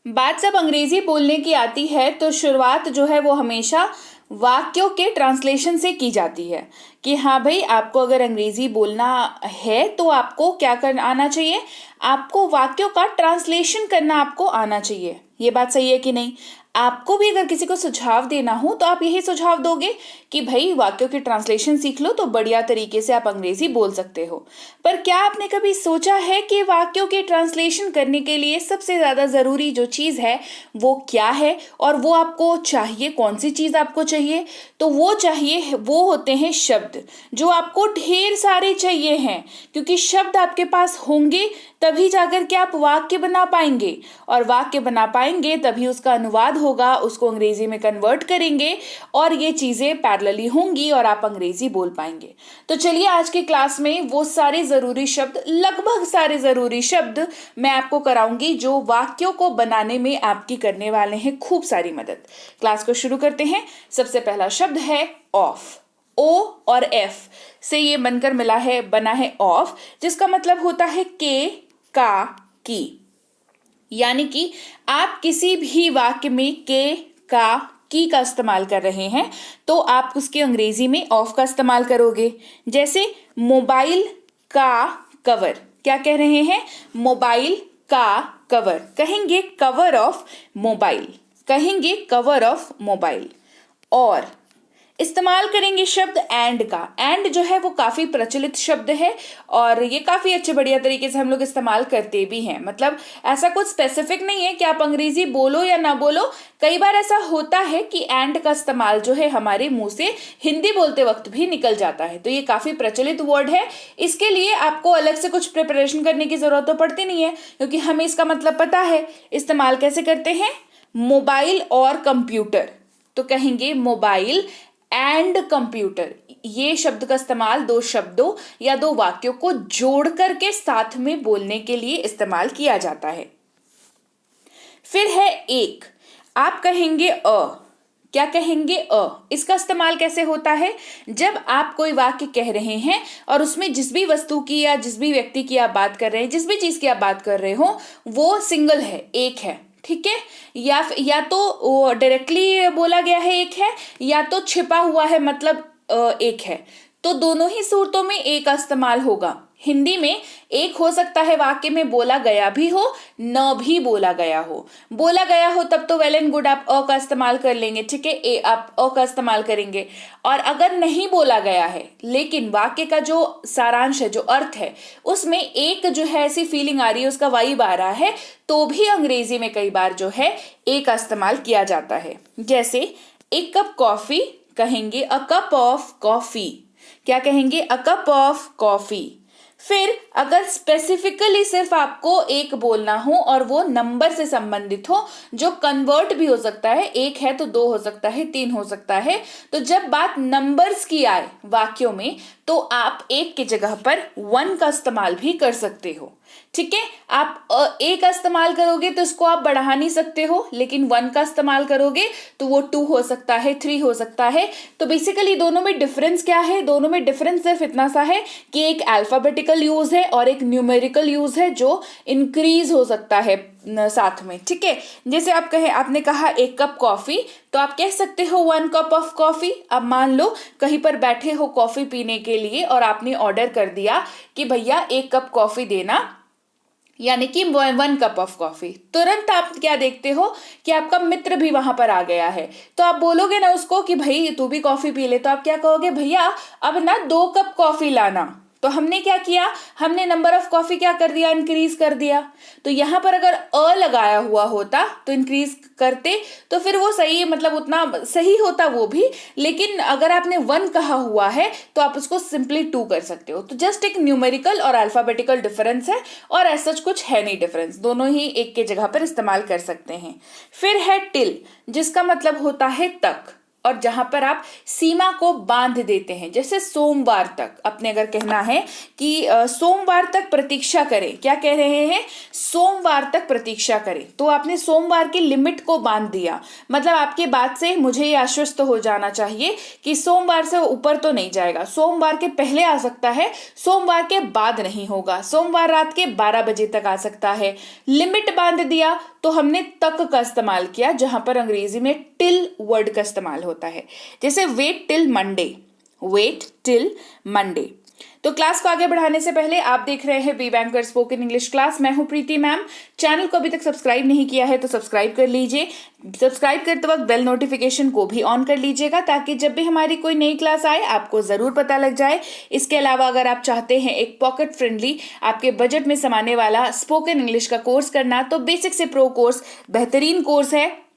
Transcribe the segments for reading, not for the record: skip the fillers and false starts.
बात जब अंग्रेजी बोलने की आती है तो शुरुआत जो है वो हमेशा वाक्यों के ट्रांसलेशन से की जाती है कि हाँ भाई, आपको अगर अंग्रेजी बोलना है तो आपको क्या करना आना चाहिए, आपको वाक्यों का ट्रांसलेशन करना आपको आना चाहिए। ये बात सही है कि नहीं? आपको भी अगर किसी को सुझाव देना हो तो आप यही सुझाव दोगे कि भाई वाक्यों की ट्रांसलेशन सीख लो तो बढ़िया तरीके से आप अंग्रेजी बोल सकते हो। पर क्या आपने कभी सोचा है कि वाक्यों के ट्रांसलेशन करने के लिए सबसे ज्यादा जरूरी जो चीज है वो क्या है, और वो आपको चाहिए कौन सी चीज आपको चाहिए? तो वो होते हैं शब्द, जो आपको ढेर सारे चाहिए हैं, क्योंकि शब्द आपके पास होंगे तभी जाकर के आप वाक्य बना पाएंगे, और वाक्य बना पाएंगे तभी उसका अनुवाद होगा, उसको अंग्रेजी में कन्वर्ट करेंगे और ये चीजें पैरेलली होंगी और आप अंग्रेजी बोल पाएंगे। तो चलिए आज की क्लास में वो सारे जरूरी शब्द, लगभग सारे जरूरी शब्द मैं आपको कराऊंगी जो वाक्यों को बनाने में आपकी करने वाले हैं खूब सारी मदद। क्लास को शुरू करते हैं। सबसे पहला शब्द है ऑफ। ओ और एफ से ये बनकर बना है ऑफ, जिसका मतलब होता है के, का, की। यानी कि आप किसी भी वाक्य में के, का, की का इस्तेमाल कर रहे हैं तो आप उसके अंग्रेजी में ऑफ का इस्तेमाल करोगे। जैसे मोबाइल का कवर, क्या कह रहे हैं? मोबाइल का कवर, कहेंगे कवर ऑफ मोबाइल, कहेंगे कवर ऑफ मोबाइल। और इस्तेमाल करेंगे शब्द एंड का। एंड जो है वो काफी प्रचलित शब्द है और ये काफी अच्छे बढ़िया तरीके से हम लोग इस्तेमाल करते भी हैं। मतलब ऐसा कुछ स्पेसिफिक नहीं है कि आप अंग्रेजी बोलो या ना बोलो, कई बार ऐसा होता है कि एंड का इस्तेमाल जो है हमारे मुंह से हिंदी बोलते वक्त भी निकल जाता है। तो ये काफी प्रचलित वर्ड है, इसके लिए आपको अलग से कुछ प्रिपरेशन करने की जरूरत तो पड़ती नहीं है, क्योंकि हमें इसका मतलब पता है। इस्तेमाल कैसे करते हैं? मोबाइल और कंप्यूटर, तो कहेंगे मोबाइल एंड कंप्यूटर। ये शब्द का इस्तेमाल दो शब्दों या दो वाक्यों को जोड़ करके साथ में बोलने के लिए इस्तेमाल किया जाता है। फिर है एक। आप कहेंगे अ। क्या कहेंगे? अ। इसका इस्तेमाल कैसे होता है? जब आप कोई वाक्य कह रहे हैं और उसमें जिस भी वस्तु की या जिस भी व्यक्ति की आप बात कर रहे हैं, जिस भी चीज की आप बात कर रहे हो, वो सिंगल है, एक है, ठीक है? या तो डायरेक्टली बोला गया है एक है, या तो छिपा हुआ है मतलब एक है। तो दोनों ही सूरतों में एक का इस्तेमाल होगा। हिंदी में एक हो सकता है वाक्य में बोला गया भी हो, न भी बोला गया हो। बोला गया हो तब तो वेल एंड गुड, आप अ का इस्तेमाल कर लेंगे, ठीक है? आप अ का इस्तेमाल करेंगे। और अगर नहीं बोला गया है लेकिन वाक्य का जो सारांश है, जो अर्थ है, उसमें एक जो है ऐसी फीलिंग आ रही है, उसका वाइब आ रहा है, तो भी अंग्रेजी में कई बार जो है ए का इस्तेमाल किया जाता है। जैसे एक कप कॉफी, कहेंगे अ कप ऑफ कॉफी। क्या कहेंगे? A cup of coffee. फिर अगर स्पेसिफिकली सिर्फ आपको एक बोलना हो और वो नंबर से संबंधित हो, जो कन्वर्ट भी हो सकता है, एक है तो दो हो सकता है, तीन हो सकता है, तो जब बात नंबर्स की आए वाक्यों में तो आप एक की जगह पर वन का इस्तेमाल भी कर सकते हो, ठीक है? आप ए का इस्तेमाल करोगे तो इसको आप बढ़ा नहीं सकते हो, लेकिन वन का इस्तेमाल करोगे तो वो टू हो सकता है, थ्री हो सकता है। तो बेसिकली दोनों में डिफरेंस क्या है? दोनों में डिफरेंस सिर्फ इतना सा है कि एक अल्फाबेटिकल यूज है और एक न्यूमेरिकल यूज है जो इंक्रीज हो सकता है साथ में, ठीक है? जैसे आपने कहा एक कप कॉफी, तो आप कह सकते हो वन कप ऑफ कॉफी। अब मान लो कहीं पर बैठे हो कॉफी पीने के लिए और आपने ऑर्डर कर दिया कि भैया एक कप कॉफी देना, यानी कि वन कप ऑफ कॉफी। तुरंत आप क्या देखते हो कि आपका मित्र भी वहां पर आ गया है, तो आप बोलोगे ना उसको कि भाई तू भी कॉफी पी ले, तो आप क्या कहोगे? भैया अब ना 2 कप कॉफी लाना। तो हमने क्या किया? हमने नंबर ऑफ कॉफी क्या कर दिया? इंक्रीज कर दिया। तो यहां पर अगर अ लगाया हुआ होता तो इंक्रीज करते तो फिर वो सही, मतलब उतना सही होता वो भी, लेकिन अगर आपने वन कहा हुआ है तो आप उसको सिंपली टू कर सकते हो। तो जस्ट एक न्यूमेरिकल और अल्फाबेटिकल डिफरेंस है, और ऐसा कुछ है नहीं डिफरेंस, दोनों ही एक के जगह पर इस्तेमाल कर सकते हैं। फिर है टिल, जिसका मतलब होता है तक। और जहां पर आप सीमा को बांध देते हैं, जैसे सोमवार तक अपने अगर कहना है कि सोमवार तक प्रतीक्षा करें, क्या कह रहे हैं, सोमवार तक प्रतीक्षा करें, तो आपने सोमवार की लिमिट को बांध दिया। मतलब आपके बात से मुझे ये आश्वस्त हो जाना चाहिए कि सोमवार से ऊपर तो नहीं जाएगा, सोमवार के पहले आ सकता है, सोमवार के बाद नहीं होगा, सोमवार रात के 12 बजे तक आ सकता है। लिमिट बांध दिया तो हमने तक का इस्तेमाल किया, जहां पर अंग्रेजी में टिल वर्ड का इस्तेमाल होता है। जैसे wait till Monday, wait till Monday. तो क्लास को आगे बढ़ाने से पहले आप देख रहे हैं Be Banker spoken English class. मैं हूं प्रीति मैम। चैनल को अभी तक सब्सक्राइब नहीं किया है तो सब्सक्राइब कर लीजिए। सब्सक्राइब करते वक्त बेल नोटिफिकेशन को भी ऑन कर लीजिएगा, ताकि जब भी हमारी कोई नई क्लास आए आपको जरूर पता लग जाए। इसके अलावा अगर आप चाहते हैं एक पॉकेट फ्रेंडली, आपके बजट में समाने वाला स्पोकन इंग्लिश का कोर्स करना, तो बेसिक से प्रो कोर्स बेहतरीन कोर्स है।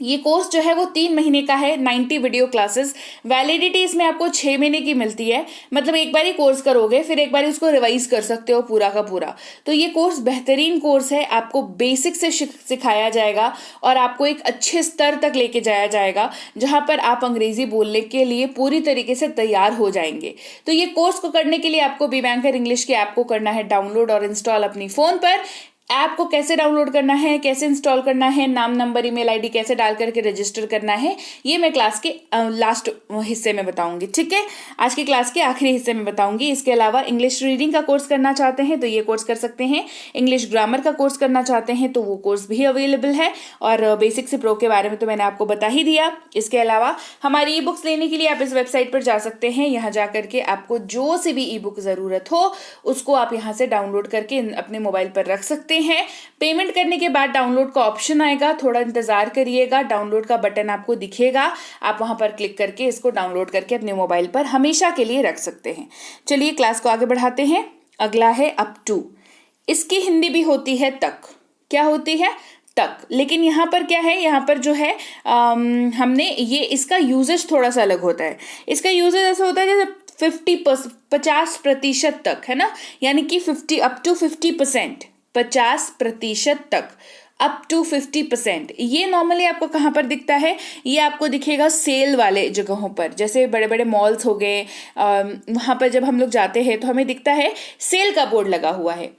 ये कोर्स जो है वो 3 महीने का है, 90 वीडियो क्लासेस। वैलिडिटी इसमें आपको 6 महीने की मिलती है। मतलब एक बार ही कोर्स करोगे, फिर एक बार उसको रिवाइज कर सकते हो पूरा का पूरा। तो ये कोर्स बेहतरीन कोर्स है, आपको बेसिक से सिखाया जाएगा और आपको एक अच्छे स्तर तक लेके जाया जाएगा, जहां पर आप अंग्रेजी बोलने के लिए पूरी तरीके से तैयार हो जाएंगे। तो ये कोर्स को करने के लिए आपको बी बैंकर इंग्लिश के ऐप को करना है डाउनलोड और इंस्टॉल अपनी फोन पर। ऐप को कैसे डाउनलोड करना है, कैसे इंस्टॉल करना है, नाम नंबर ईमेल आईडी कैसे डाल करके रजिस्टर करना है, ये मैं क्लास के लास्ट हिस्से में बताऊंगी। ठीक है, आज की क्लास के आखिरी हिस्से में बताऊंगी। इसके अलावा इंग्लिश रीडिंग का कोर्स करना चाहते हैं तो ये कोर्स कर सकते हैं। इंग्लिश ग्रामर का कोर्स करना चाहते हैं तो वो कोर्स भी अवेलेबल है। और बेसिक से प्रो के बारे में तो मैंने आपको बता ही दिया। इसके अलावा हमारी ई बुक्स लेने के लिए आप इस वेबसाइट पर जा सकते हैं। यहाँ जा करके आपको जो सी भी ई बुक जरूरत हो उसको आप यहाँ से डाउनलोड करके अपने मोबाइल पर रख सकते हैं। पेमेंट करने के बाद डाउनलोड का ऑप्शन आएगा, थोड़ा इंतजार करिएगा, डाउनलोड का बटन आपको दिखेगा, आप वहां पर क्लिक करके इसको डाउनलोड करके अपने मोबाइल पर हमेशा के लिए रख सकते हैं। चलिए क्लास को आगे बढ़ाते हैं। अगला है अप टू। इसकी हिंदी भी होती है तक। क्या होती है? तक। लेकिन यहाँ पर क्या है, यहाँ पर जो है हमने ये इसका यूजेज थोड़ा सा अलग होता है। इसका यूजेज ऐसा होता है जैसे 50% तक, है ना, यानी कि 50 अप टू 50%, 50% तक, अप टू 50%। ये नॉर्मली आपको कहाँ पर दिखता है? ये आपको दिखेगा सेल वाले जगहों पर, जैसे बड़े बड़े मॉल्स हो गए, वहां पर जब हम लोग जाते हैं तो हमें दिखता है सेल का बोर्ड लगा हुआ है।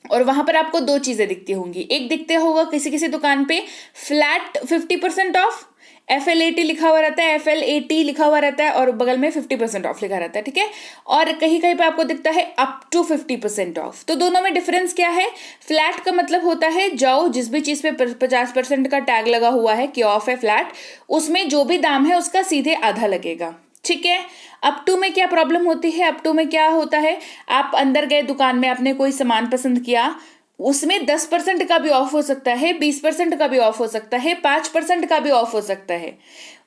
और वहां पर आपको 2 चीजें दिखती होंगी। एक दिखते होगा किसी किसी दुकान पे फ्लैट 50% ऑफ, FLAT लिखा हुआ रहता है, FLAT लिखा हुआ रहता है, और बगल में 50% ऑफ लिखा रहता है। ठीक है, और कहीं कहीं पे आपको दिखता है अप टू 50% ऑफ। तो दोनों में डिफरेंस क्या है? फ्लैट का मतलब होता है जाओ जिस भी चीज पे 50% का टैग लगा हुआ है कि ऑफ है फ्लैट, उसमें जो भी दाम है उसका सीधे आधा लगेगा। ठीक है। अप टू में क्या प्रॉब्लम होती है? अप टू में क्या होता है, आप अंदर गए दुकान में, आपने कोई सामान पसंद किया, उसमें 10% का भी ऑफ हो सकता है, 20% का भी ऑफ हो सकता है, 5% का भी ऑफ हो सकता है।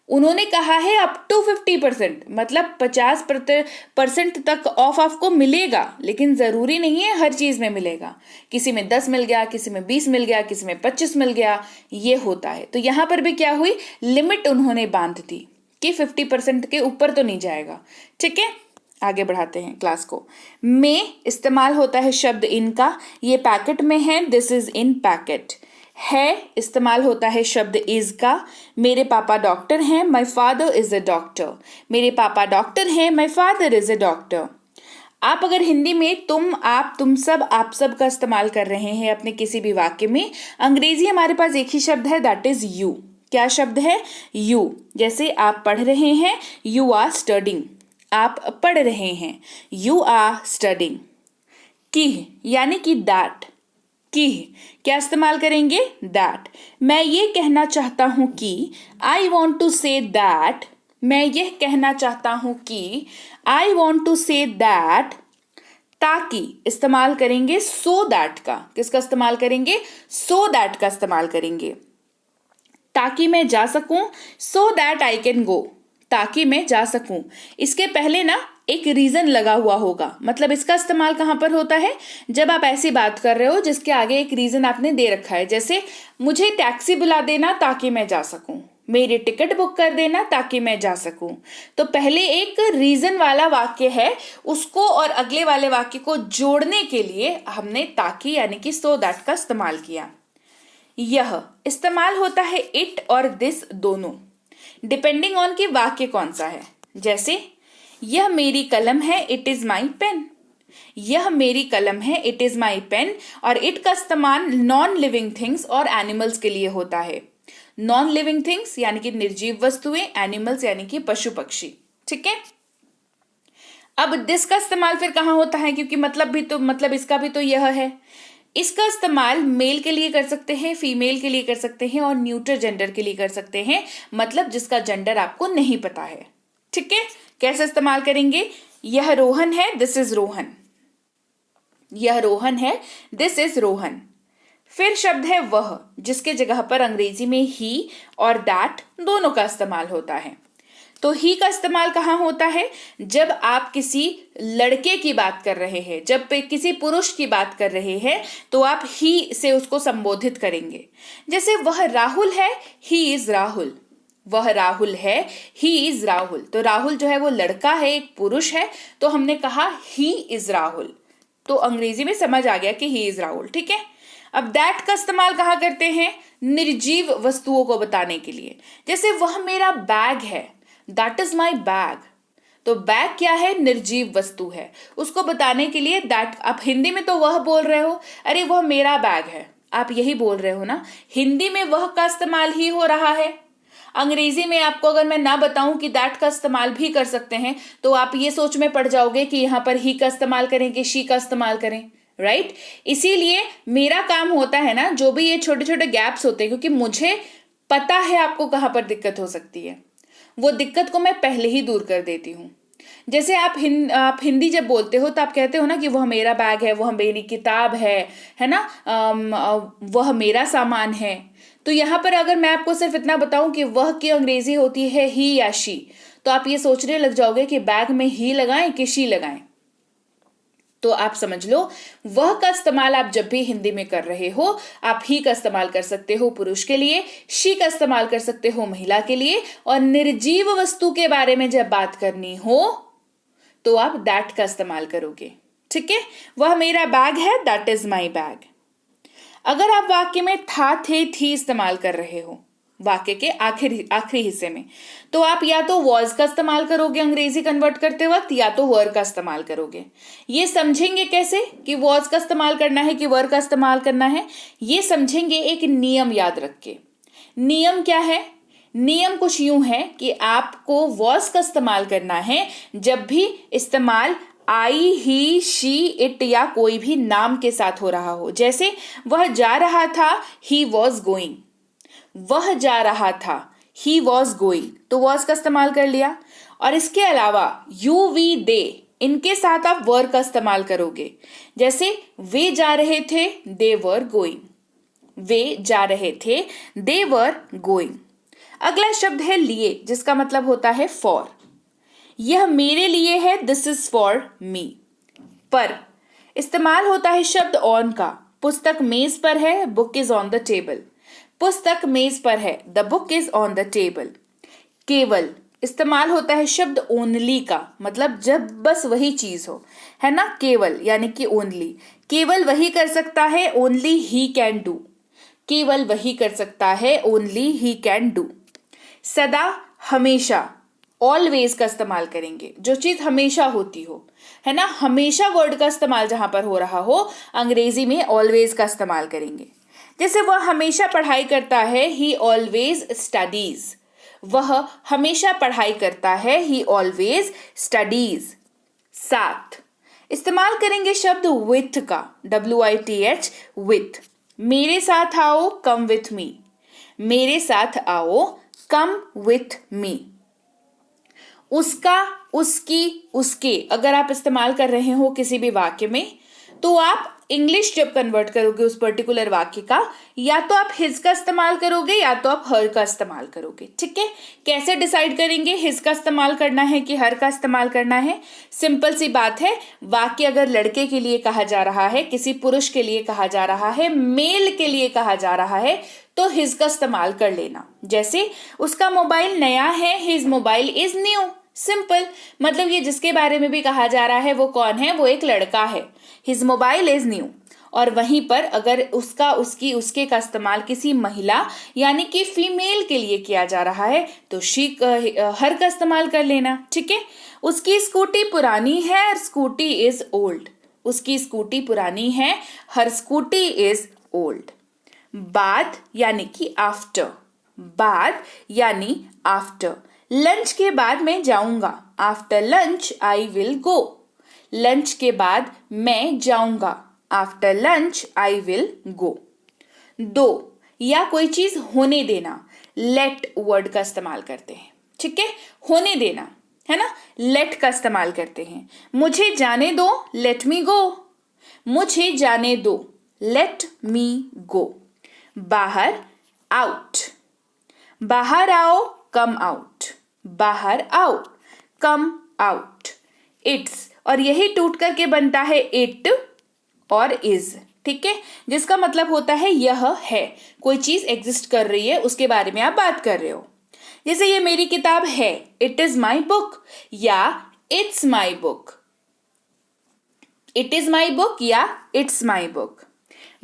उन्होंने कहा है अप टू 50%, मतलब 50% तक ऑफ आपको मिलेगा, लेकिन जरूरी नहीं है हर चीज में मिलेगा। किसी में 10 मिल गया, किसी में 20 मिल गया, किसी में 25 मिल गया, ये होता है। तो यहां पर भी क्या हुई, लिमिट उन्होंने बांध दी कि 50% के ऊपर तो नहीं जाएगा। ठीक है, आगे बढ़ाते हैं क्लास को। में इस्तेमाल होता है शब्द इन का, ये पैकेट में है, दिस इज इन पैकेट। है इस्तेमाल होता है शब्द इज का, मेरे पापा डॉक्टर हैं, my father is a doctor. मेरे पापा डॉक्टर हैं, my father is a doctor. आप अगर हिंदी में तुम, आप, तुम सब, आप सब का इस्तेमाल कर रहे हैं अपने किसी भी वाक्य में, अंग्रेजी हमारे पास एक ही शब्द है, दैट इज यू। क्या शब्द है? यू। जैसे आप पढ़ रहे हैं, यू आर स्टडिंग, आप पढ़ रहे हैं, यू आर स्टडिंग। की यानी कि दैट, की क्या इस्तेमाल करेंगे? दैट। मैं ये कहना चाहता हूं कि, I want to say that, मैं यह कहना चाहता हूं कि, I want to say that. ताकि इस्तेमाल करेंगे सो दैट का। किसका इस्तेमाल करेंगे? सो दैट का इस्तेमाल करेंगे। ताकि मैं जा सकूं, so that I can go, ताकि मैं जा सकूं। इसके पहले ना एक रीजन लगा हुआ होगा, मतलब इसका इस्तेमाल कहां पर होता है? जब आप ऐसी बात कर रहे हो जिसके आगे एक रीजन आपने दे रखा है, जैसे मुझे टैक्सी बुला देना ताकि मैं जा सकूं, मेरी टिकट बुक कर देना ताकि मैं जा सकूं। तो पहले एक रीजन वाला वाक्य है, उसको और अगले वाले वाक्य को जोड़ने के लिए हमने ताकि यानी कि सो दैट का इस्तेमाल किया। यह इस्तेमाल होता है इट और दिस दोनों। डिपेंडिंग ऑन कि वाक्य कौन सा है। जैसे यह मेरी कलम है, इट इज माई पेन। यह मेरी कलम है, इट इज माई पेन। और इट का इस्तेमाल नॉन लिविंग थिंग्स और एनिमल्स के लिए होता है। नॉन लिविंग थिंग्स यानी कि निर्जीव वस्तुएं, एनिमल्स यानी कि पशु पक्षी। ठीक है। अब दिस का इस्तेमाल फिर कहाँ होता है, क्योंकि मतलब इसका भी तो यह है। इसका इस्तेमाल मेल के लिए कर सकते हैं, फीमेल के लिए कर सकते हैं और न्यूट्रल जेंडर के लिए कर सकते हैं, मतलब जिसका जेंडर आपको नहीं पता है। ठीक है। कैसे इस्तेमाल करेंगे? यह रोहन है, दिस इज रोहन। यह रोहन है, दिस इज रोहन। फिर शब्द है वह, जिसके जगह पर अंग्रेजी में ही और दैट दोनों का इस्तेमाल होता है। तो ही का इस्तेमाल कहाँ होता है? जब आप किसी लड़के की बात कर रहे हैं, जब किसी पुरुष की बात कर रहे हैं, तो आप ही से उसको संबोधित करेंगे। जैसे वह राहुल है, ही इज राहुल। वह राहुल है, ही इज राहुल। तो राहुल जो है वो लड़का है, एक पुरुष है, तो हमने कहा ही इज राहुल। तो अंग्रेजी में समझ आ गया कि ही इज राहुल। ठीक है। अब दैट का इस्तेमाल कहाँ करते हैं? निर्जीव वस्तुओं को बताने के लिए। जैसे वह मेरा बैग है, दैट इज माई बैग। तो बैग क्या है? निर्जीव वस्तु है। उसको बताने के लिए दैट। आप हिंदी में तो वह बोल रहे हो, अरे वह मेरा बैग है, आप यही बोल रहे हो ना। हिंदी में वह का इस्तेमाल ही हो रहा है। अंग्रेजी में आपको अगर मैं ना बताऊं कि दैट का इस्तेमाल भी कर सकते हैं, तो आप ये सोच में पड़ जाओगे कि यहां पर ही का इस्तेमाल करें कि शी का इस्तेमाल करें। राइट। इसीलिए मेरा काम होता है ना, जो भी ये छोटे छोटे गैप्स होते हैं, क्योंकि मुझे पता है आपको कहां पर दिक्कत हो सकती है, वो दिक्कत को मैं पहले ही दूर कर देती हूँ। जैसे आप हिंदी जब बोलते हो तो आप कहते हो ना कि वह मेरा बैग है, वह मेरी किताब है ना, वह मेरा सामान है। तो यहाँ पर अगर मैं आपको सिर्फ इतना बताऊं कि वह की अंग्रेजी होती है ही या शी, तो आप ये सोचने लग जाओगे कि बैग में ही लगाएं कि शी लगाएं। तो आप समझ लो, वह का इस्तेमाल आप जब भी हिंदी में कर रहे हो, आप ही का इस्तेमाल कर सकते हो पुरुष के लिए, शी का इस्तेमाल कर सकते हो महिला के लिए, और निर्जीव वस्तु के बारे में जब बात करनी हो तो आप दैट का इस्तेमाल करोगे। ठीक है। वह मेरा बैग है, दैट इज माई बैग। अगर आप वाक्य में था, थे, थी इस्तेमाल कर रहे हो वाक्य के आखिरी हिस्से में, तो आप या तो वॉज का इस्तेमाल करोगे अंग्रेजी कन्वर्ट करते वक्त, या तो वर का इस्तेमाल करोगे। ये समझेंगे कैसे कि वॉज का इस्तेमाल करना है कि वर का इस्तेमाल करना है? ये समझेंगे एक नियम याद रख के। नियम क्या है? नियम कुछ यूं है कि आपको वॉज का इस्तेमाल करना है जब भी इस्तेमाल आई, ही, शी, इट या कोई भी नाम के साथ हो रहा हो। जैसे वह जा रहा था, ही वॉज गोइंग। वह जा रहा था, ही वॉज गोइंग, तो वॉज का इस्तेमाल कर लिया। और इसके अलावा यू, वी, दे, इनके साथ आप वर का इस्तेमाल करोगे। जैसे वे जा रहे थे, दे वर गोइंग। वे जा रहे थे, दे वर गोइंग। अगला शब्द है लिए, जिसका मतलब होता है फॉर। यह मेरे लिए है, दिस इज फॉर मी। पर इस्तेमाल होता है शब्द ऑन का। पुस्तक मेज पर है, book is on the table. पुस्तक मेज पर है, the book is on the table. केवल इस्तेमाल होता है शब्द ओनली का, मतलब जब बस वही चीज हो, है ना। केवल यानी कि ओनली। केवल वही कर सकता है, ओनली ही कैन डू। केवल वही कर सकता है, ओनली ही कैन डू। सदा, हमेशा, ऑलवेज का इस्तेमाल करेंगे, जो चीज हमेशा होती हो, है ना। हमेशा वर्ड का इस्तेमाल जहां पर हो रहा हो, अंग्रेजी में ऑलवेज का इस्तेमाल करेंगे। जैसे वह हमेशा पढ़ाई करता है, ही ऑलवेज स्टडीज। वह हमेशा पढ़ाई करता है, ही ऑलवेज स्टडीज। साथ इस्तेमाल करेंगे शब्द विथ का, WITH, विथ। मेरे साथ आओ, कम विथ मी। मेरे साथ आओ, कम विथ मी। उसका, उसकी, उसके अगर आप इस्तेमाल कर रहे हो किसी भी वाक्य में, तो आप इंग्लिश जब कन्वर्ट करोगे उस पर्टिकुलर वाक्य का, या तो आप हिज का इस्तेमाल करोगे या तो आप हर का इस्तेमाल करोगे। ठीक है। कैसे डिसाइड करेंगे हिज का इस्तेमाल करना है कि हर का इस्तेमाल करना है? सिंपल सी बात है, वाक्य अगर लड़के के लिए कहा जा रहा है, किसी पुरुष के लिए कहा जा रहा है, मेल के लिए कहा जा रहा है, तो हिज का इस्तेमाल कर लेना। जैसे उसका मोबाइल नया है, his mobile is new. Simple, मतलब ये जिसके बारे में भी कहा जा रहा है वो कौन है? वो एक लड़का है, हिज मोबाइल इज न्यू। और वहीं पर अगर उसका, उसकी, उसके का इस्तेमाल किसी महिला यानी कि फीमेल के लिए किया जा रहा है तो शी, हर का इस्तेमाल कर लेना। ठीक है। उसकी स्कूटी पुरानी है, स्कूटी इज ओल्ड। उसकी स्कूटी पुरानी है, हर स्कूटी इज ओल्ड। बाद यानी कि आफ्टर, बाद यानी आफ्टर। लंच के बाद मैं जाऊंगा, after lunch I will go. Lunch के बाद मैं जाऊंगा, after lunch I will go. दो या कोई चीज होने देना, लेट वर्ड का इस्तेमाल करते हैं। ठीक है, होने देना है ना, लेट का इस्तेमाल करते हैं। मुझे जाने दो, लेट मी गो। मुझे जाने दो, लेट मी गो। बाहर, आउट। बाहर आओ, कम आउट। बाहर आओ, कम आउट। इट्स, और यही टूट करके बनता है इट और इज। ठीक है, जिसका मतलब होता है यह है, कोई चीज एग्जिस्ट कर रही है, उसके बारे में आप बात कर रहे हो। जैसे ये मेरी किताब है, इट इज माई बुक या it's my book. It is my book या इट्स माई बुक।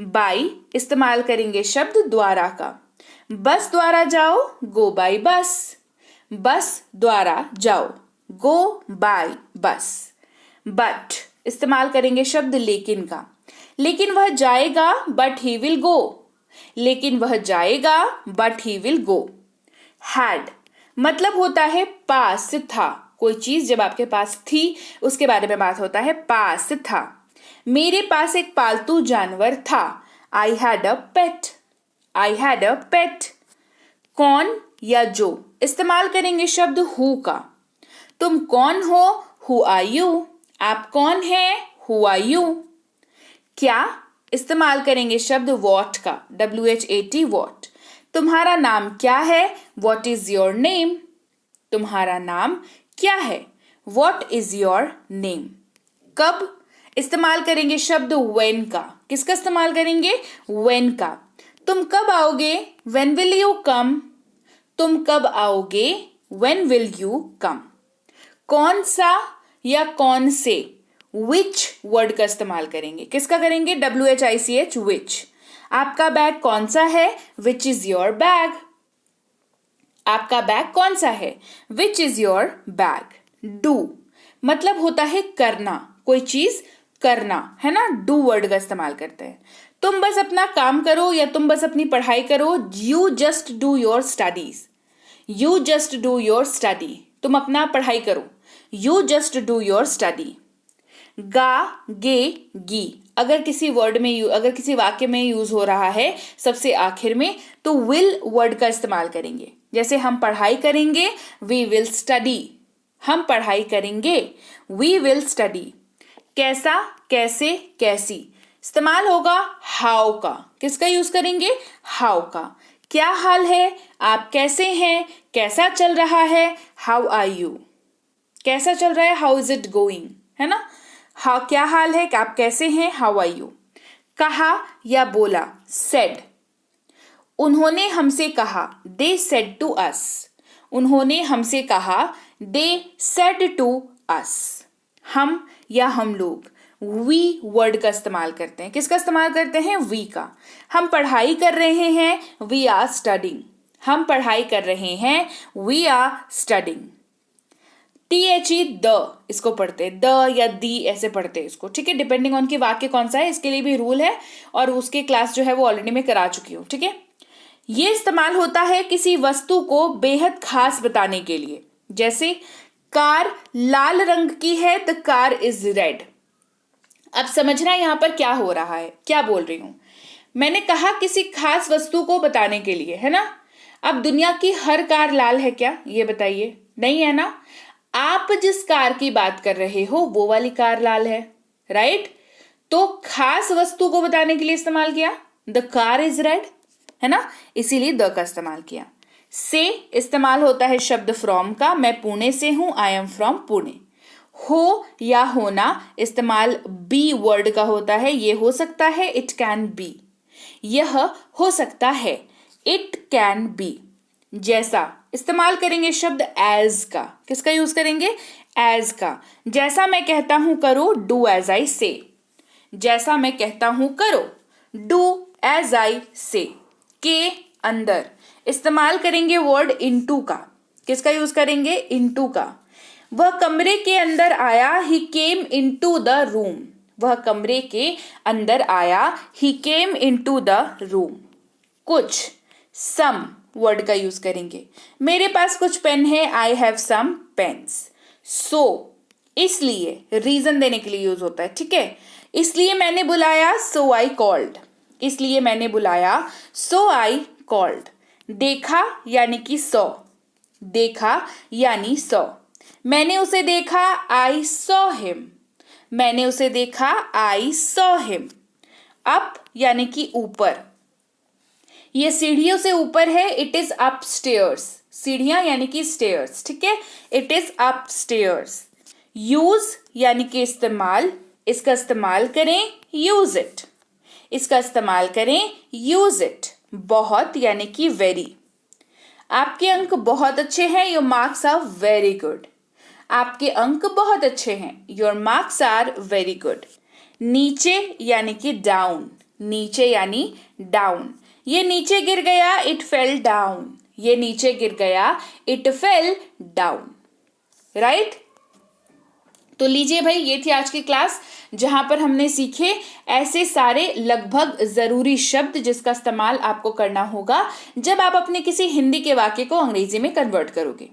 बाई इस्तेमाल करेंगे शब्द द्वारा का। बस द्वारा जाओ, गो बाय बस। बस द्वारा जाओ, गो बाय बस। बट इस्तेमाल करेंगे शब्द लेकिन का। लेकिन वह जाएगा, बट ही विल गो। लेकिन वह जाएगा, but he will go. Had मतलब होता है पास था, कोई चीज जब आपके पास थी उसके बारे में बात होता है, पास था। मेरे पास एक पालतू जानवर था, I had a pet. I had a पेट। कौन या जो इस्तेमाल करेंगे शब्द हु का। तुम कौन हो, हु आर यू। आप कौन हैं, हु आर यू। क्या इस्तेमाल करेंगे शब्द वॉट का, WHAT वॉट। तुम्हारा नाम क्या है, वॉट इज योर नेम। तुम्हारा नाम क्या है, वॉट इज योर नेम। कब इस्तेमाल करेंगे शब्द when का। किसका इस्तेमाल करेंगे, when का। तुम कब आओगे, when will you come। तुम कब आओगे, when will you come। कौन सा या कौन से, which वर्ड का इस्तेमाल करेंगे। किसका करेंगे, WHICH which। आपका बैग कौन सा है, which is your bag। आपका बैग कौन सा है, which is your bag। do मतलब होता है करना, कोई चीज करना है ना, डू वर्ड का इस्तेमाल करते हैं। तुम बस अपना काम करो या तुम बस अपनी पढ़ाई करो, you just do your studies. You just do your study, तुम अपना पढ़ाई करो, you just do your study. गा, गे, गी अगर किसी वर्ड में अगर किसी वाक्य में यूज हो रहा है सबसे आखिर में, तो विल वर्ड का इस्तेमाल करेंगे। जैसे हम पढ़ाई करेंगे, वी विल स्टडी। हम पढ़ाई करेंगे, वी विल स्टडी। कैसा, कैसे, कैसी इस्तेमाल होगा हाउ का। किसका यूज करेंगे, हाउ का। क्या हाल है, आप कैसे हैं, कैसा चल रहा है, हाउ आर यू। कैसा चल रहा है, हाउ इज इट गोइंग, है ना। हाँ, क्या हाल है, आप कैसे हैं, हाउ आर यू। कहा या बोला, सेड। उन्होंने हमसे कहा, दे सेड टू अस। उन्होंने हमसे कहा, दे सेड टू अस। हम या हम लोग, वी वर्ड का इस्तेमाल करते हैं। किसका इस्तेमाल करते हैं, वी का। हम पढ़ाई कर रहे हैं, वी आर स्टडिंग। हम पढ़ाई कर रहे हैं, we are studying. THE the इसको पढ़ते हैं, द या दी ऐसे पढ़ते हैं इसको। ठीक है, डिपेंडिंग ऑन कि वाक्य कौन सा है, इसके लिए भी रूल है और उसके क्लास जो है वो ऑलरेडी मैं करा चुकी हूँ। ठीक है, ये इस्तेमाल होता है किसी वस्तु को बेहद खास बताने के लिए। जैसे कार लाल रंग की है, द कार इज रेड। अब समझना यहां पर क्या हो रहा है, क्या बोल रही हूं। मैंने कहा किसी खास वस्तु को बताने के लिए, है ना। अब दुनिया की हर कार लाल है क्या, ये बताइए, नहीं है ना। आप जिस कार की बात कर रहे हो वो वाली कार लाल है, राइट। तो खास वस्तु को बताने के लिए इस्तेमाल किया, द कार इज रेड, है ना, इसीलिए द का इस्तेमाल किया। से इस्तेमाल होता है शब्द फ्रॉम का। मैं पुणे से हूं, आई एम फ्रॉम पुणे। हो या होना इस्तेमाल बी वर्ड का होता है। ये हो सकता है, इट कैन बी। यह हो सकता है, इट कैन बी। जैसा इस्तेमाल करेंगे शब्द एज का। किसका यूज करेंगे, एज का। जैसा मैं कहता हूं करो, डू एज आई से। जैसा मैं कहता हूं करो। डू एज आई से के अंदर इस्तेमाल करेंगे वर्ड इनटू का। किसका यूज करेंगे? इनटू का। वह कमरे के अंदर आया, ही केम इनटू द रूम। वह कमरे के अंदर आया, ही केम इनटू द रूम। कुछ, सम वर्ड का यूज करेंगे। मेरे पास कुछ पेन है, आई हैव सम पेन्स। सो इसलिए, रीजन देने के लिए यूज होता है, ठीक है। इसलिए मैंने बुलाया, सो आई कॉल्ड। इसलिए मैंने बुलाया, सो आई कॉल्ड। देखा यानी कि सॉ। देखा यानी सॉ। मैंने उसे देखा, आई सॉ हिम। मैंने उसे देखा, आई सॉ हिम। अप यानी कि ऊपर। ये सीढ़ियों से ऊपर है, इट इज अप स्टेयर्स। सीढ़ियां यानी कि स्टेयर्स, ठीक है। It is up stairs. Use यानी कि इस्तेमाल। इसका इस्तेमाल करें, यूज इट। इसका इस्तेमाल करें, यूज इट। बहुत यानी कि वेरी। आपके अंक बहुत अच्छे हैं, your marks are very good. आपके अंक बहुत अच्छे हैं, your marks are very good. नीचे यानी कि डाउन। नीचे यानी डाउन। ये नीचे गिर गया, इट फेल डाउन। ये नीचे गिर गया, इट फेल डाउन। राइट? तो लीजिए भाई, ये थी आज की क्लास जहां पर हमने सीखे ऐसे सारे लगभग जरूरी शब्द जिसका इस्तेमाल आपको करना होगा जब आप अपने किसी हिंदी के वाक्य को अंग्रेजी में कन्वर्ट करोगे।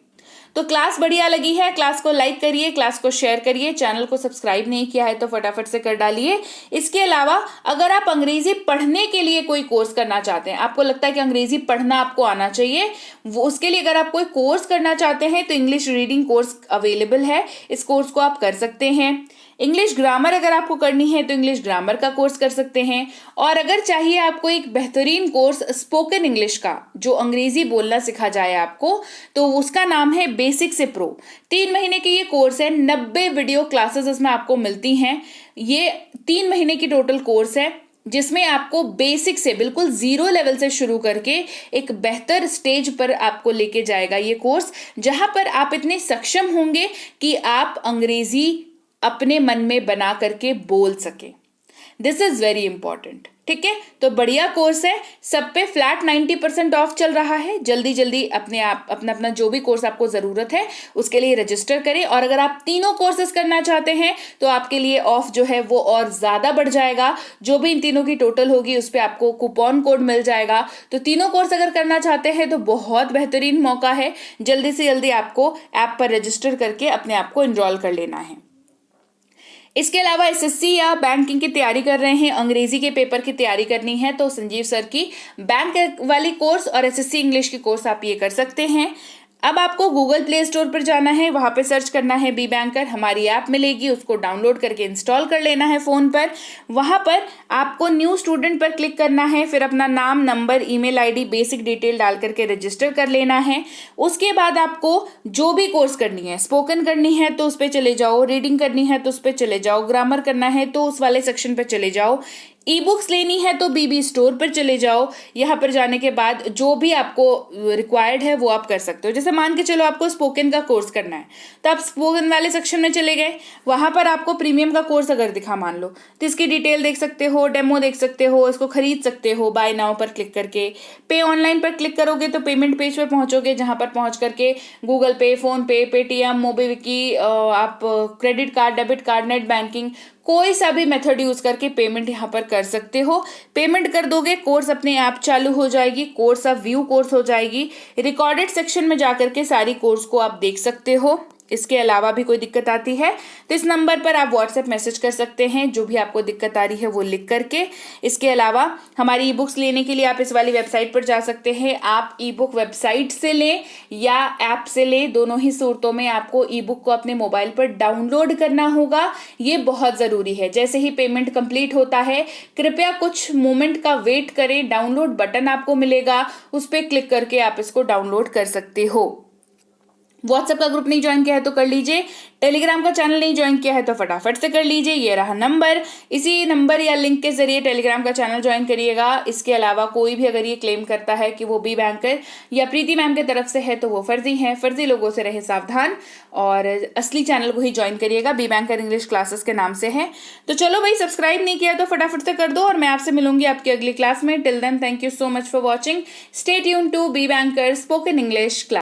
तो क्लास बढ़िया लगी है, क्लास को लाइक करिए, क्लास को शेयर करिए, चैनल को सब्सक्राइब नहीं किया है तो फटाफट से कर डालिए। इसके अलावा अगर आप अंग्रेजी पढ़ने के लिए कोई कोर्स करना चाहते हैं, आपको लगता है कि अंग्रेजी पढ़ना आपको आना चाहिए, वो उसके लिए अगर आप कोई कोर्स करना चाहते हैं तो इंग्लिश रीडिंग कोर्स अवेलेबल है। इस कोर्स को आप कर सकते हैं। इंग्लिश ग्रामर अगर आपको करनी है तो इंग्लिश ग्रामर का कोर्स कर सकते हैं। और अगर चाहिए आपको एक बेहतरीन कोर्स स्पोकन इंग्लिश का जो अंग्रेजी बोलना सिखा जाए आपको, तो उसका नाम है बेसिक से प्रो। 3 महीने की ये कोर्स है, 90 वीडियो क्लासेस इसमें आपको मिलती हैं। ये 3 महीने की टोटल कोर्स है जिसमें आपको बेसिक से बिल्कुल 0 लेवल से शुरू करके एक बेहतर स्टेज पर आपको लेके जाएगा ये कोर्स, जहां पर आप इतने सक्षम होंगे कि आप अंग्रेजी अपने मन में बना करके बोल सके। दिस इज वेरी इंपॉर्टेंट, ठीक है। तो बढ़िया कोर्स है, सब पे फ्लैट 90% ऑफ चल रहा है। जल्दी जल्दी अपना जो भी कोर्स आपको जरूरत है उसके लिए रजिस्टर करें। और अगर आप तीनों कोर्सेज करना चाहते हैं तो आपके लिए ऑफ जो है वो और ज्यादा बढ़ जाएगा। जो भी इन तीनों की टोटल होगी उस पर आपको कूपन कोड मिल जाएगा। तो तीनों कोर्स अगर करना चाहते हैं तो बहुत बेहतरीन मौका है, जल्दी से जल्दी आपको ऐप पर रजिस्टर करके अपने आप को एनरोल कर लेना है। इसके अलावा एसएससी या बैंकिंग की तैयारी कर रहे हैं, अंग्रेजी के पेपर की तैयारी करनी है तो संजीव सर की बैंक वाली कोर्स और एसएससी इंग्लिश की कोर्स आप ये कर सकते हैं। अब आपको गूगल प्ले स्टोर पर जाना है, वहां पे सर्च करना है बी बैंकर, हमारी ऐप मिलेगी, उसको डाउनलोड करके इंस्टॉल कर लेना है फोन पर। वहां पर आपको न्यू स्टूडेंट पर क्लिक करना है, फिर अपना नाम, number, email ID, basic detail डाल करके रजिस्टर कर लेना है। उसके बाद आपको जो भी कोर्स करनी है, स्पोकन करनी है तो उस पर चले जाओ, रीडिंग करनी है तो उस पर चले जाओ, ग्रामर करना है तो उस वाले सेक्शन पर चले जाओ, ई बुक्स लेनी है तो बीबी स्टोर पर चले जाओ। यहाँ पर जाने के बाद जो भी आपको रिक्वायर्ड है वो आप कर सकते हो। जैसे मान के चलो आपको स्पोकन का कोर्स करना है तो आप स्पोकन वाले सेक्शन में चले गए, वहां पर आपको प्रीमियम का कोर्स अगर दिखा मान लो तो इसकी डिटेल देख सकते हो, डेमो देख सकते हो, इसको खरीद सकते हो। बाय नाउ पर क्लिक करके पे ऑनलाइन पर क्लिक करोगे तो पेमेंट पेज पर पहुंचोगे, जहां पर पहुंच करके गूगल पे, फोन पे, पेटीएम, मोबिविकी, आप credit card, debit card, net banking, कोई सा भी मेथड यूज करके पेमेंट यहाँ पर कर सकते हो। पेमेंट कर दोगे, कोर्स अपने आप चालू हो जाएगी, कोर्स अब व्यू कोर्स हो जाएगी। रिकॉर्डेड सेक्शन में जाकर के सारी कोर्स को आप देख सकते हो। इसके अलावा भी कोई दिक्कत आती है तो इस नंबर पर आप व्हाट्सएप मैसेज कर सकते हैं, जो भी आपको दिक्कत आ रही है वो लिख करके। इसके अलावा हमारी ई बुक्स लेने के लिए आप इस वाली वेबसाइट पर जा सकते हैं। आप ई बुक वेबसाइट से लें या ऐप से लें, दोनों ही सूरतों में आपको ई बुक को अपने मोबाइल पर डाउनलोड करना होगा, ये बहुत जरूरी है। जैसे ही पेमेंट कंप्लीट होता है कृपया कुछ मोमेंट का वेट करें, डाउनलोड बटन आपको मिलेगा, उस पर क्लिक करके आप इसको डाउनलोड कर सकते हो। व्हाट्सएप का ग्रुप नहीं ज्वाइन किया है तो कर लीजिए, टेलीग्राम का चैनल नहीं ज्वाइन किया है तो फटाफट से कर लीजिए, ये रहा नंबर। इसी नंबर या लिंक के जरिए टेलीग्राम का चैनल ज्वाइन करिएगा। इसके अलावा कोई भी अगर ये क्लेम करता है कि वो बी बैंकर या प्रीति मैम की तरफ से है तो वो फर्जी है, फर्जी लोगों से रहे सावधान और असली चैनल को ही ज्वाइन करिएगा, बी बैंकर इंग्लिश क्लासेस के नाम से है। तो चलो भाई, सब्सक्राइब नहीं किया तो फटाफट से कर दो और मैं आपसे मिलूंगी आपकी अगली क्लास में। Till then, thank you so much for watching, stay tune to Be Banker spoken English class.